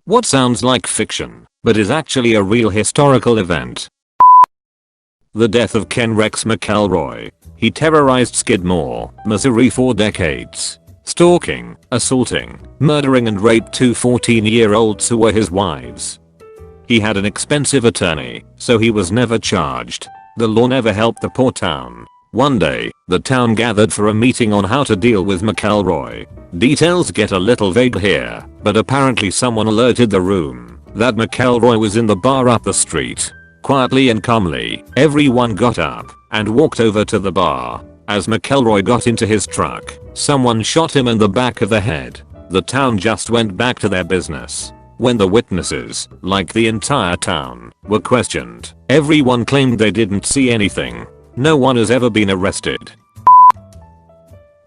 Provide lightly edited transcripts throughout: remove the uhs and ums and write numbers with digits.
What sounds like fiction, but is actually a real historical event. The death of Ken Rex McElroy. He terrorized Skidmore, Missouri for decades, stalking, assaulting, murdering and raped two 14-year-olds who were his wives. He had an expensive attorney, so he was never charged. The law never helped the poor town. One day, the town gathered for a meeting on how to deal with McElroy. Details get a little vague here, but apparently someone alerted the room that McElroy was in the bar up the street. Quietly and calmly, everyone got up and walked over to the bar. As McElroy got into his truck, someone shot him in the back of the head. The town just went back to their business. When the witnesses, like the entire town, were questioned, everyone claimed they didn't see anything. No one has ever been arrested.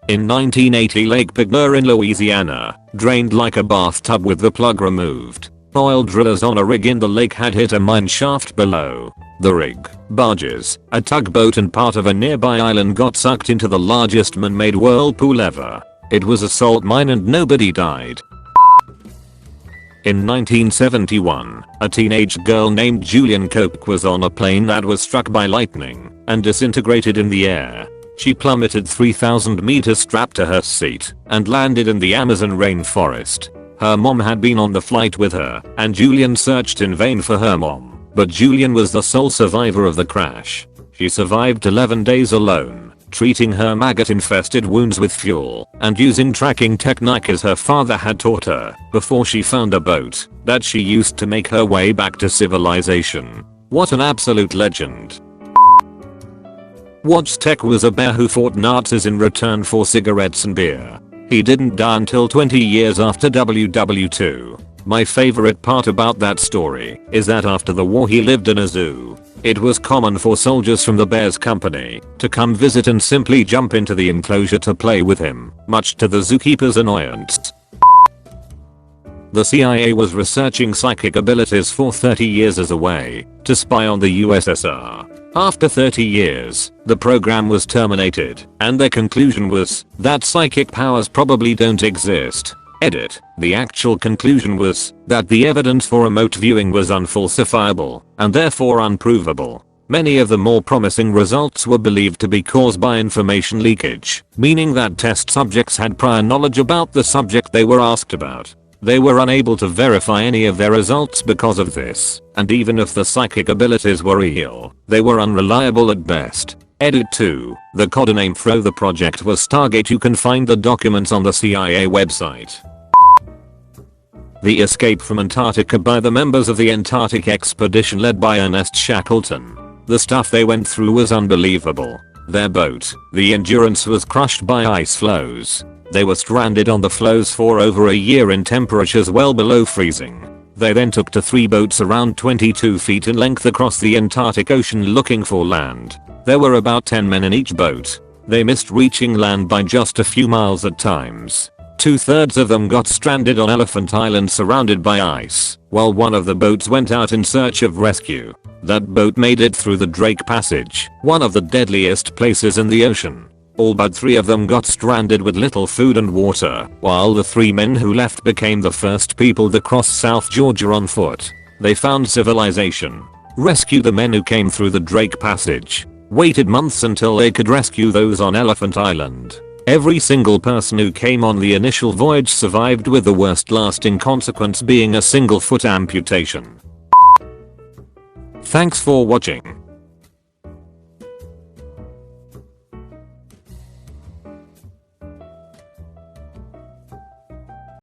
In 1980, Lake Pigner in Louisiana drained like a bathtub with the plug removed. Oil drillers on a rig in the lake had hit a mine shaft below. The rig, barges, a tugboat and part of a nearby island got sucked into the largest man-made whirlpool ever. It was a salt mine and nobody died. In 1971, a teenage girl named Julian Koch was on a plane that was struck by lightning and disintegrated in the air. She plummeted 3,000 meters strapped to her seat and landed in the Amazon rainforest. Her mom had been on the flight with her, and Julian searched in vain for her mom, but Julian was the sole survivor of the crash. She survived 11 days alone, treating her maggot-infested wounds with fuel and using tracking techniques her father had taught her before she found a boat that she used to make her way back to civilization. What an absolute legend. Wojtek was a bear who fought Nazis in return for cigarettes and beer. He didn't die until 20 years after WW2. My favorite part about that story is that after the war he lived in a zoo. It was common for soldiers from the bear's company to come visit and simply jump into the enclosure to play with him, much to the zookeeper's annoyance. The CIA was researching psychic abilities for 30 years as a way to spy on the USSR. After 30 years, the program was terminated, and their conclusion was that psychic powers probably don't exist. Edit. The actual conclusion was that the evidence for remote viewing was unfalsifiable and therefore unprovable. Many of the more promising results were believed to be caused by information leakage, meaning that test subjects had prior knowledge about the subject they were asked about. They were unable to verify any of their results because of this, and even if the psychic abilities were real, they were unreliable at best. Edit 2. The codename for the project was Stargate. You can find the documents on the CIA website. The escape from Antarctica by the members of the Antarctic expedition led by Ernest Shackleton. The stuff they went through was unbelievable. Their boat, the Endurance, was crushed by ice floes. They were stranded on the floes for over a year in temperatures well below freezing. They then took to 3 boats around 22 feet in length across the Antarctic Ocean looking for land. There were about 10 men in each boat. They missed reaching land by just a few miles at times. 2/3 of them got stranded on Elephant Island surrounded by ice, while one of the boats went out in search of rescue. That boat made it through the Drake Passage, one of the deadliest places in the ocean. All but 3 of them got stranded with little food and water, while the 3 men who left became the first people to cross South Georgia on foot. They found civilization, rescued the men who came through the Drake Passage, waited months until they could rescue those on Elephant Island. Every single person who came on the initial voyage survived, with the worst lasting consequence being a single foot amputation. Thanks for watching.